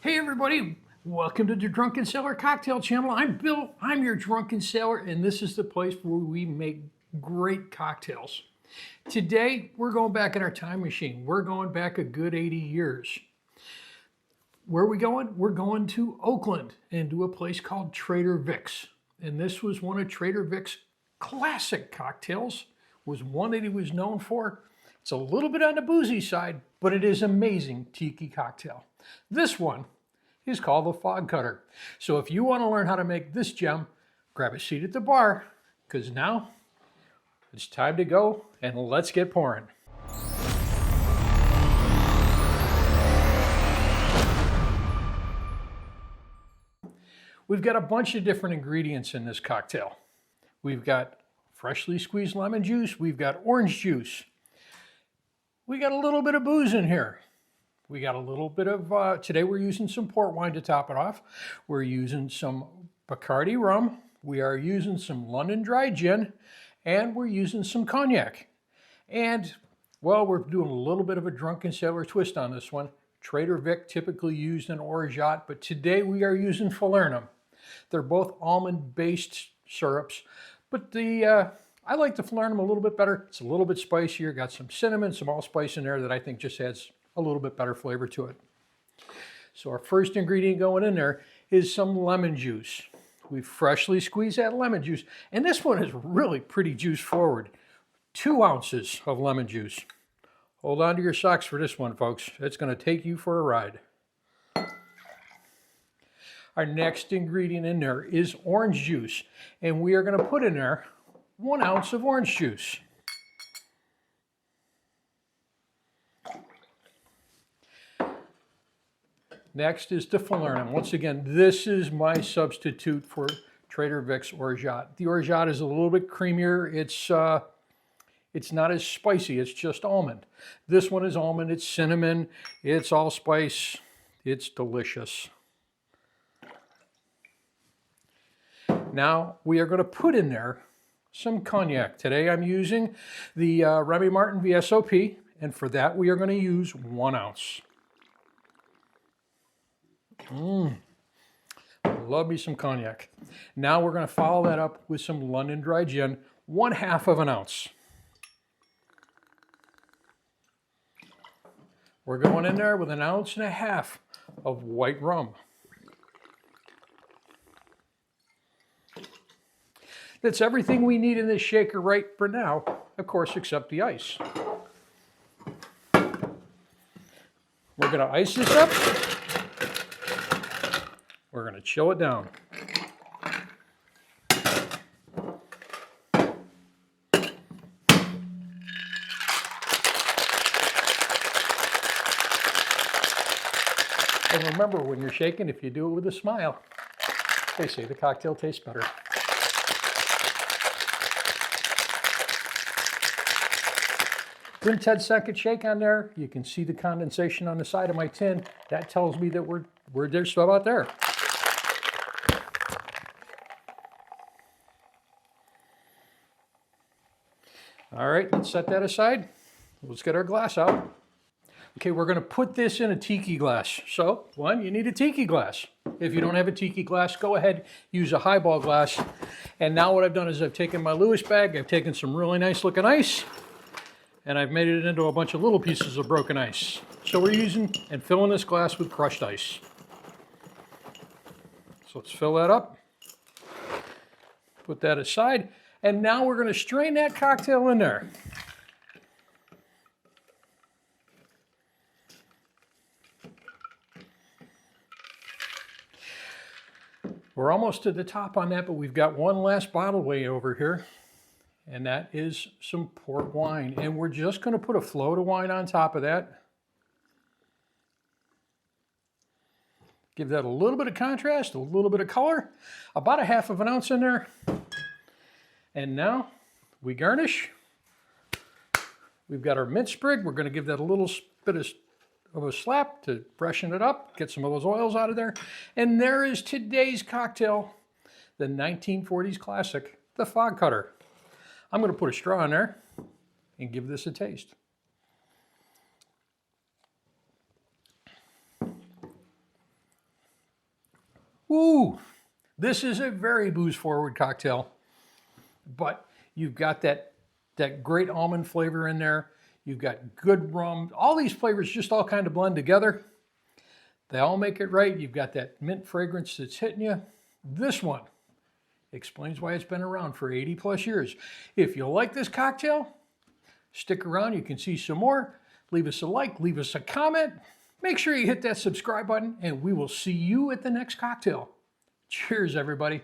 Hey everybody, welcome to the Drunken Sailor Cocktail Channel. I'm Bill, I'm your Drunken Sailor, and this is the place where we make great cocktails. Today, we're going back in our time machine. We're going back a good 80 years. Where are we going? We're going to Oakland and to a place called Trader Vic's. And this was one of Trader Vic's classic cocktails, was one that he was known for. It's a little bit on the boozy side, but it is amazing tiki cocktail. This one is called the Fog Cutter. So if you want to learn how to make this gem, grab a seat at the bar, because now it's time to go and let's get pouring. We've got a bunch of different ingredients in this cocktail. We've got freshly squeezed lemon juice, we've got orange juice, we got a little bit of booze in here. We got a little bit of, today we're using some port wine to top it off. We're using some Bacardi rum. We are using some London dry gin, and we're using some cognac. And, well, we're doing a little bit of a Drunken Sailor twist on this one. Trader Vic typically used an orgeat, but today we are using Falernum. They're both almond-based syrups, but I like the Falernum a little bit better. It's a little bit spicier, got some cinnamon, some allspice in there that I think just adds a little bit better flavor to it. So our first ingredient going in there is some lemon juice. We freshly squeezed that lemon juice, and this one is really pretty juice forward. 2 ounces of lemon juice. Hold on to your socks for this one, folks. It's going to take you for a ride. Our next ingredient in there is orange juice, and we are going to put in there 1 ounce of orange juice. Next is the Falernum. Once again, this is my substitute for Trader Vic's orgeat. The orgeat is a little bit creamier. It's not as spicy. It's just almond. This one is almond. It's cinnamon. It's allspice. It's delicious. Now we are going to put in there some cognac. Today I'm using the Remy Martin VSOP, and for that we are going to use 1 ounce. Love me some cognac. Now we're going to follow that up with some London dry gin, 1/2 of an ounce. We're going in there with 1.5 ounces of white rum. That's everything we need in this shaker right for now, of course, except the ice. We're going to ice this up. We're going to chill it down. And remember, when you're shaking, if you do it with a smile, they say the cocktail tastes better. Good 10-second shake on there. You can see the condensation on the side of my tin. That tells me that we're just about there. All right, let's set that aside. Let's get our glass out. Okay, we're going to put this in a tiki glass. So, one, you need a tiki glass. If you don't have a tiki glass, go ahead, use a highball glass. And now what I've done is I've taken my Lewis bag, I've taken some really nice looking ice, and I've made it into a bunch of little pieces of broken ice. So we're using and filling this glass with crushed ice. So let's fill that up. Put that aside. And now we're going to strain that cocktail in there. We're almost to the top on that, but we've got one last bottle way over here. And that is some port wine. And we're just going to put a float of wine on top of that. Give that a little bit of contrast, a little bit of color. About 1/2 ounce in there. And now we garnish. We've got our mint sprig. We're going to give that a little bit of a slap to freshen it up, get some of those oils out of there. And there is today's cocktail, the 1940s classic, the Fog Cutter. I'm going to put a straw in there and give this a taste. Ooh, this is a very booze-forward cocktail, but you've got that great almond flavor in there. You've got good rum. All these flavors just all kind of blend together. They all make it right. You've got that mint fragrance that's hitting you. This one explains why it's been around for 80 plus years. If you like this cocktail, stick around. You can see some more. Leave us a like, leave us a comment. Make sure you hit that subscribe button, and we will see you at the next cocktail. Cheers, everybody.